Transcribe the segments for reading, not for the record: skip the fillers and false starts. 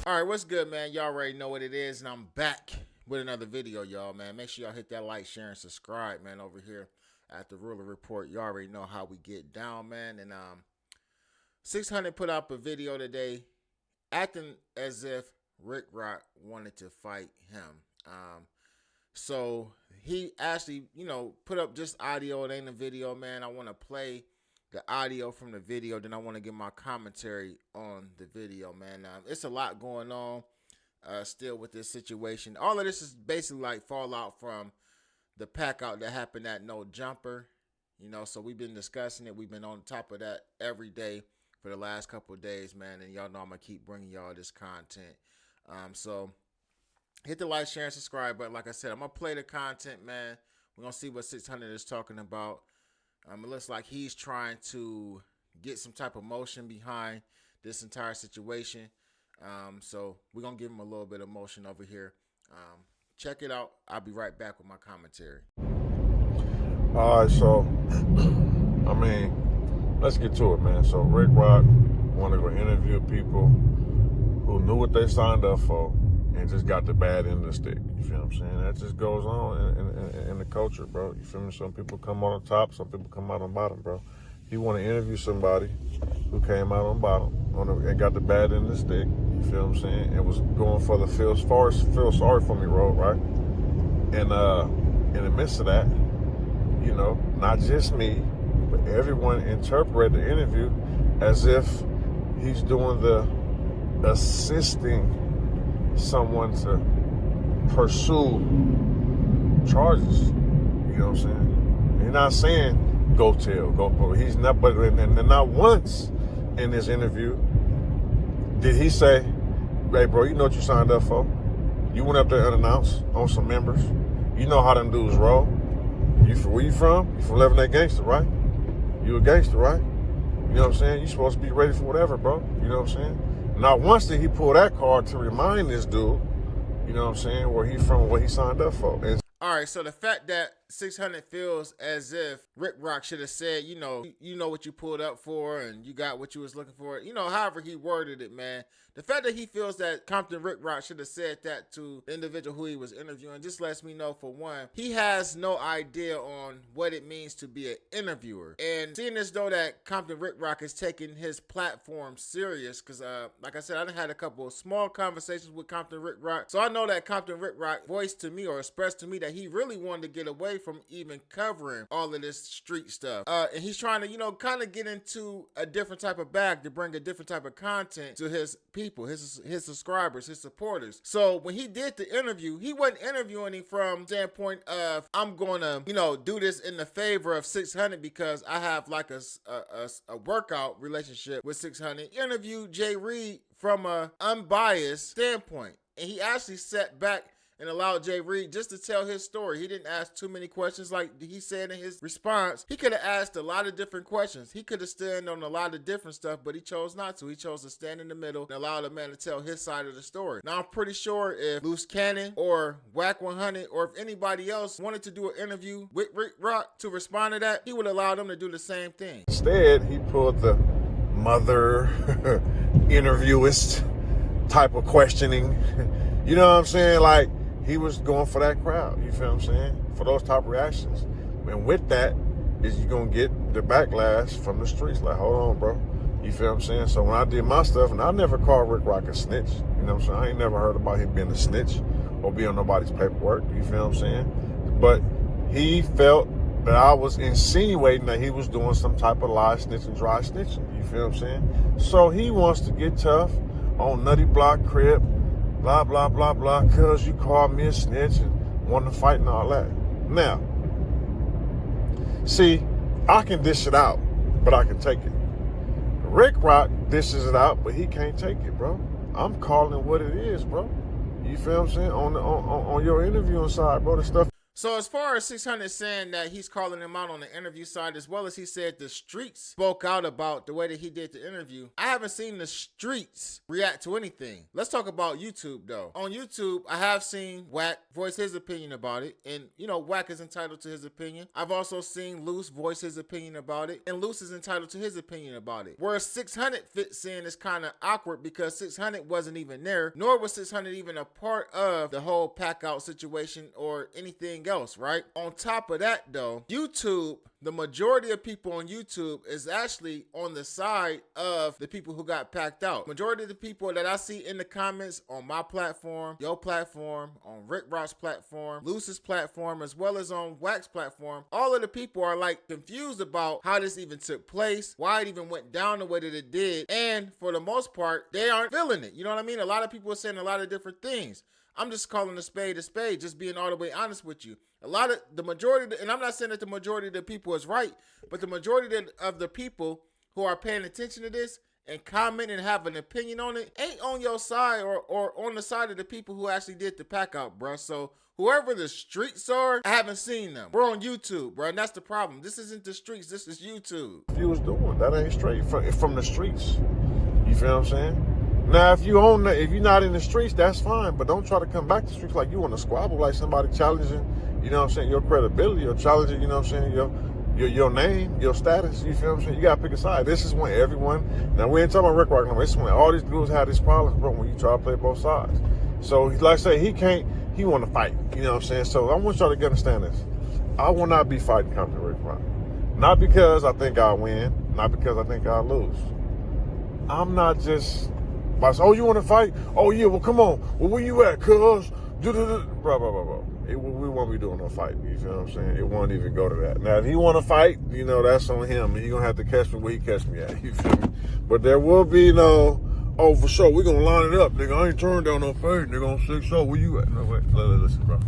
All right, what's good, man? Y'all already know what it is, and I'm back with another video, y'all, man. Make sure y'all hit that like, share, and subscribe, man, over here at the Ruler Report. You already know how we get down, man. And 600 put up a video today acting as if Ricc wanted to fight him. So he actually, put up just audio. It ain't a video, man. I want to play the audio from the video, then I want to get my commentary on the video, man. It's a lot going on still with this situation. All of this is basically like fallout from the pack out that happened at No Jumper, so we've been discussing it. We've been on top of that every day for the last couple of days, man, and y'all know I'm going to keep bringing y'all this content. So hit the like, share, and subscribe button. Like I said, I'm going to play the content, man. We're going to see what 600 is talking about. It looks like he's trying to get some type of motion behind this entire situation. So we're going to give him a little bit of motion over here. Check it out. I'll be right back with my commentary. All right, so, let's get to it, man. So Ricc wanted to go interview people who knew what they signed up for and just got the bad end of the stick. You feel what I'm saying? That just goes on in the culture, bro. You feel me? Some people come on the top, some people come out on the bottom, bro. He want to interview somebody who came out on the bottom and got the bad end of the stick. You feel what I'm saying? And was going for the feel sorry for me road, right? And in the midst of that, not just me, but everyone interpreted the interview as if he's doing the assisting someone to pursue charges. You know what I'm saying? He's not saying go tell, go. He's not, but and not once in this interview did he say, "Hey, bro, you know what you signed up for? You went up there unannounced on some members. You know how them dudes roll. Where you from? You from Lebanon gangster, right? You a gangster, right? You know what I'm saying? You supposed to be ready for whatever, bro. You know what I'm saying?" Not once did he pull that card to remind this dude, you know what I'm saying, where he from, what he signed up for. And all right, so the fact that 600 feels as if Ricc should have said, you know what you pulled up for and you got what you was looking for, however he worded it, man. The fact that he feels that Compton Ricc should have said that to the individual who he was interviewing just lets me know, for one, he has no idea on what it means to be an interviewer. And seeing as though that Compton Ricc is taking his platform serious, because like I said, I done had a couple of small conversations with Compton Ricc, so I know that Compton Ricc voiced to me or expressed to me that he really wanted to get away from even covering all of this street stuff. And he's trying to, kind of get into a different type of bag to bring a different type of content to his people, his subscribers, his supporters. So when he did the interview, he wasn't interviewing him from the standpoint of, I'm going to, do this in the favor of 600 because I have like a workout relationship with 600. He interviewed Jay Reed from a unbiased standpoint. And he actually sat back and allowed Jay Reed just to tell his story. He didn't ask too many questions like he said in his response. He could have asked a lot of different questions. He could have stood on a lot of different stuff, but he chose not to. He chose to stand in the middle and allow the man to tell his side of the story. Now, I'm pretty sure if Loose Cannon or Whack 100 or if anybody else wanted to do an interview with Ricc to respond to that, he would allow them to do the same thing. Instead, he pulled the mother interviewist type of questioning. You know what I'm saying? Like, he was going for that crowd, you feel what I'm saying? For those type of reactions. And with that, is you gonna get the backlash from the streets. Like, hold on, bro. You feel what I'm saying? So when I did my stuff, and I never called Ricc a snitch, you know what I'm saying? I ain't never heard about him being a snitch or being on nobody's paperwork, you feel what I'm saying? But he felt that I was insinuating that he was doing some type of lie snitching, dry snitching, you feel what I'm saying? So he wants to get tough on Nutty Block Crib, blah, blah, blah, blah, cuz you called me a snitch and wanted to fight and all that. Now, see, I can dish it out, but I can take it. Ricc dishes it out, but he can't take it, bro. I'm calling it what it is, bro. You feel what I'm saying? On your interviewing side, bro, the stuff. So as far as 600 saying that he's calling him out on the interview side, as well as he said the streets spoke out about the way that he did the interview, I haven't seen the streets react to anything. Let's talk about YouTube though. On YouTube, I have seen Wack voice his opinion about it, and you know, Wack is entitled to his opinion. I've also seen Luce voice his opinion about it, and Luce is entitled to his opinion about it. Where 600 fits in is kind of awkward because 600 wasn't even there, nor was 600 even a part of the whole pack out situation or anything else, right? On top of that though, YouTube, the majority of people on YouTube is actually on the side of the people who got packed out. Majority of the people that I see in the comments on my platform, your platform, on Rick Rock's platform, Luce's platform, as well as on Wack's platform, all of the people are like confused about how this even took place, why it even went down the way that it did, and for the most part, they aren't feeling it. You know what I mean? A lot of people are saying a lot of different things. I'm just calling a spade, just being all the way honest with you. The majority, and I'm not saying that the majority of the people is right, but the majority of the people who are paying attention to this and comment and have an opinion on it ain't on your side or on the side of the people who actually did the pack out, bro. So whoever the streets are, I haven't seen them. We're on YouTube, bro, and that's the problem. This isn't the streets, this is YouTube. If you was doing that, ain't straight from the streets. You feel what I'm saying? Now, if you're not in the streets, that's fine, but don't try to come back to the streets like you want to squabble, like somebody challenging, you know what I'm saying, your credibility, or challenging, you know what I'm saying, your name, your status, you feel what I'm saying? You got to pick a side. This is when everyone, now we ain't talking about Rick Rock no more, this is when all these dudes have these problems, bro, when you try to play both sides. So, like I say, he want to fight, you know what I'm saying? So, I want y'all to understand this. I will not be fighting Compton Rick Rock. Not because I think I'll win, not because I think I'll lose. I'm not just... Oh, you want to fight? Oh, yeah, well, come on. Well, where you at, cuz? Blah, blah, blah, blah. We won't be doing no fight. You feel what I'm saying? It won't even go to that. Now, if he want to fight, you know, that's on him. He going to have to catch me where he catch me at. You feel me? But there will be no, oh, for sure, we're going to line it up. Nigga, I ain't turned down no fight. Nigga, on 6-0, where you at? No, wait. Listen, bro.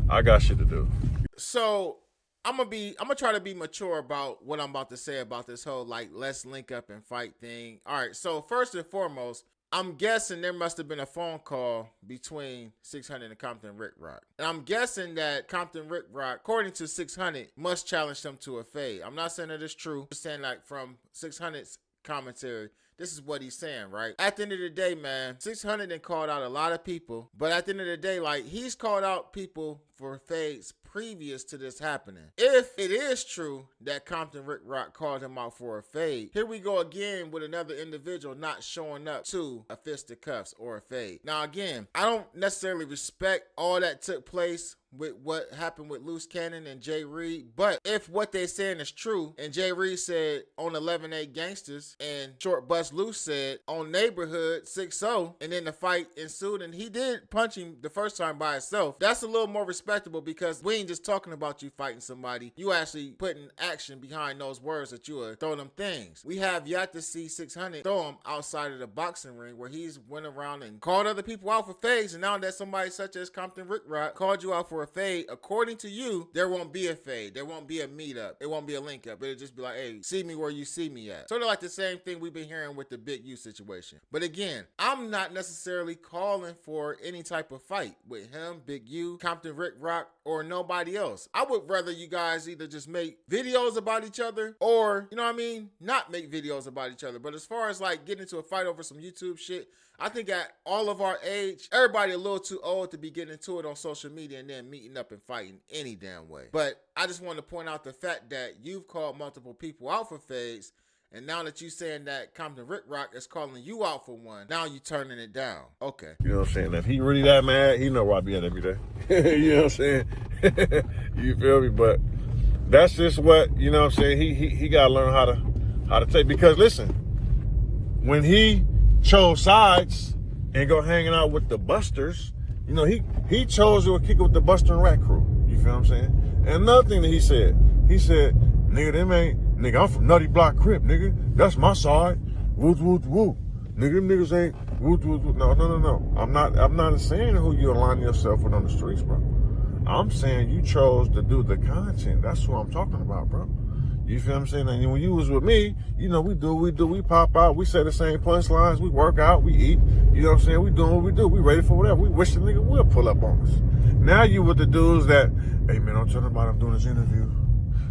I got shit to do. So... I'm gonna try to be mature about what I'm about to say about this whole, like, let's link up and fight thing. All right, so first and foremost, I'm guessing there must have been a phone call between 600 and Compton Rick Rock. And I'm guessing that Compton Rick Rock, according to 600, must challenge them to a fade. I'm not saying that it's true. I'm just saying, like, from 600's commentary, this is what he's saying, right? At the end of the day, man, 600 then called out a lot of people. But at the end of the day, like, he's called out people for fades previous to this happening. If it is true that Compton Rick Rock called him out for a fade, here we go again with another individual not showing up to a fisticuffs or a fade. Now, again, I don't necessarily respect all that took place with what happened with Loose Cannon and Jay Reed, but if what they're saying is true, and Jay Reed said on 11-8 Gangsters, and Short Bus Loose said on Neighborhood 6-0, and then the fight ensued, and he did punch him the first time by himself, that's a little more respectable because we ain't just talking about you fighting somebody, you actually putting action behind those words that you are throwing them things. We have yet to see 600 throw him outside of the boxing ring where he's went around and called other people out for fades, and now that somebody such as Compton Rick Rock called you out for a fade, according to you, there won't be a fade. There won't be a meetup. It won't be a link up. It'll just be like, hey, see me where you see me at. Sort of like the same thing we've been hearing with the Big U situation. But again, I'm not necessarily calling for any type of fight with him, Big U, Compton Rick Rock, or nobody else. I would rather you guys either just make videos about each other or, you know what I mean, not make videos about each other. But as far as like getting into a fight over some YouTube shit, I think at all of our age, everybody a little too old to be getting into it on social media and then meeting up and fighting any damn way. But I just want to point out the fact that you've called multiple people out for fades, and now that you saying that Compton Rick Rock is calling you out for one, now you turning it down. Okay. You know what I'm saying? If he really that mad, he know where I be at every day. You know what I'm saying? You feel me? But that's just what, you know what I'm saying, he gotta learn how to take, because listen, when he chose sides and go hanging out with the Busters, you know, he chose to kick it with the Buster and Rat crew. You feel what I'm saying? And another thing that he said, nigga, them ain't, nigga, I'm from Nutty Block Crip, nigga. That's my side. Woo, woo, woo. Nigga, them niggas ain't woo, woo, woo. No. I'm not saying who you align yourself with on the streets, bro. I'm saying you chose to do the content. That's what I'm talking about, bro. You feel what I'm saying? And when you was with me, you know, we do, we pop out, we say the same punchlines, we work out, we eat, you know what I'm saying? We doing what we do, we ready for whatever. We wish the nigga would pull up on us. Now you with the dudes that, hey man, don't tell them about I'm doing this interview.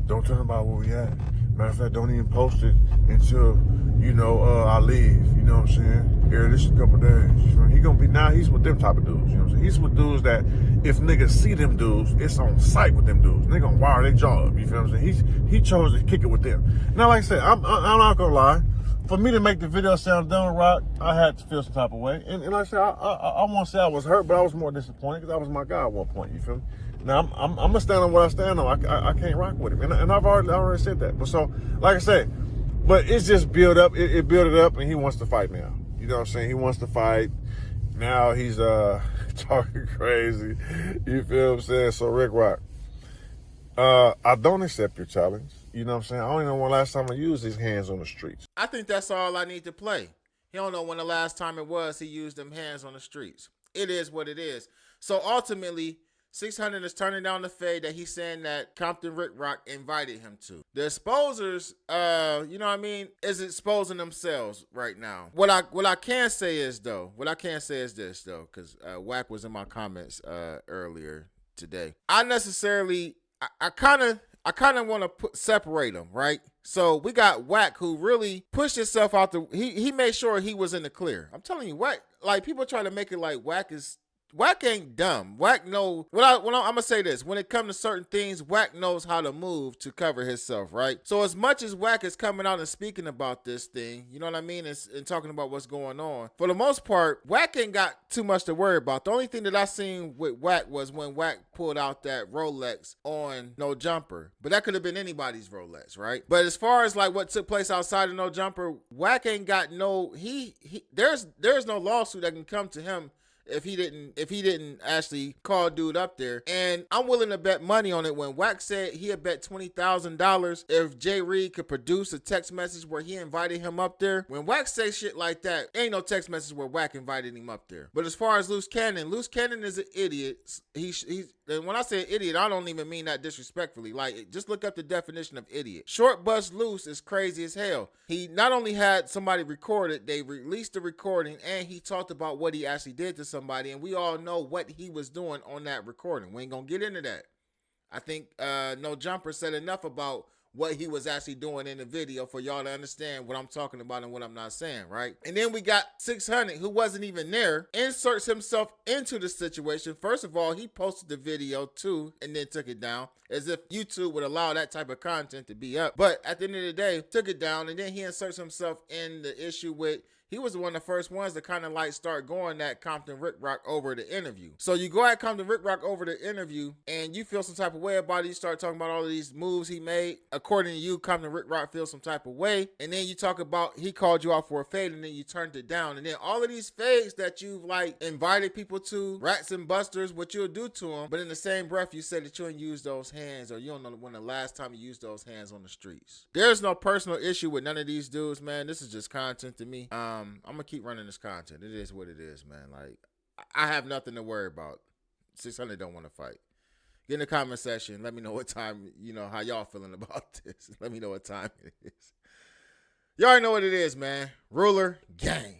Don't tell them about where we at. Matter of fact, don't even post it until, you know, I leave. You know what I'm saying? Here, this is a couple days. He gonna be, now he's with them type of dudes. You know what I'm saying? He's with dudes that if niggas see them dudes, it's on sight with them dudes. They gonna wire their jaw up. You feel what I'm saying? He chose to kick it with them. Now, like I said, I'm not gonna lie. For me to make the video sound done right, I had to feel some type of way. And like I said, I won't say I was hurt, but I was more disappointed because that was my guy at one point. You feel me? Now I'm gonna stand on what I stand on. I can't rock with him, and I've already said that. But so, like I said, but it's just built up. It built it up, and he wants to fight now. You know what I'm saying? He wants to fight. Now he's talking crazy. You feel what I'm saying? So Ricc, I don't accept your challenge. You know what I'm saying? I don't even know when last time I used his hands on the streets. I think that's all I need to play. He don't know when the last time it was he used them hands on the streets. It is what it is. So ultimately, 600 is turning down the fade that he's saying that Compton Ricc invited him to. The exposers, you know what I mean, is exposing themselves right now. What I can say is this though, because Wack was in my comments earlier today. I kind of want to separate them, right? So we got Wack, who really pushed himself out he made sure he was in the clear. I'm telling you, Wack, like people try to make it like Wack ain't dumb. Wack know I'm gonna say this. When it comes to certain things, Wack knows how to move to cover himself, right? So as much as Wack is coming out and speaking about this thing, you know what I mean, and talking about what's going on, for the most part, Wack ain't got too much to worry about. The only thing that I seen with Wack was when Wack pulled out that Rolex on No Jumper. But that could have been anybody's Rolex, right? But as far as like what took place outside of No Jumper, Wack ain't got no there's no lawsuit that can come to him if he didn't actually call dude up there. And I'm willing to bet money on it. When Wack said he had bet $20,000 if Jay Reed could produce a text message where he invited him up there. When Wack say shit like that, ain't no text message where Wack invited him up there. But as far as Loose Cannon is an idiot. And when I say idiot, I don't even mean that disrespectfully. Like, just look up the definition of idiot. Short Bust Loose is crazy as hell. He not only had somebody record it, they released the recording, and he talked about what he actually did to somebody, and we all know what he was doing on that recording. We ain't gonna get into that. I think No Jumper said enough about what he was actually doing in the video for y'all to understand what I'm talking about and what I'm not saying, right? And then we got 600, who wasn't even there, inserts himself into the situation. First of all, he posted the video too and then took it down, as if YouTube would allow that type of content to be up. But at the end of the day, took it down, and then he inserts himself in the issue with, he was one of the first ones to kind of like start going at Compton Ricc over the interview. So you go at Compton Ricc over the interview and you feel some type of way about it. You start talking about all of these moves he made. According to you, Compton Ricc feels some type of way. And then you talk about he called you out for a fade and then you turned it down. And then all of these fades that you've like invited people to, rats and busters, what you'll do to them. But in the same breath, you said that you didn't use those hands, or you don't know when the last time you used those hands on the streets. There's no personal issue with none of these dudes, man. This is just content to me. I'm gonna keep running this content. It is what it is, man. Like, I have nothing to worry about. 600 don't want to fight. Get in the comment section. Let me know what time, you know, how y'all feeling about this. Let me know what time it is. Y'all already know what it is, man. Ruler gang.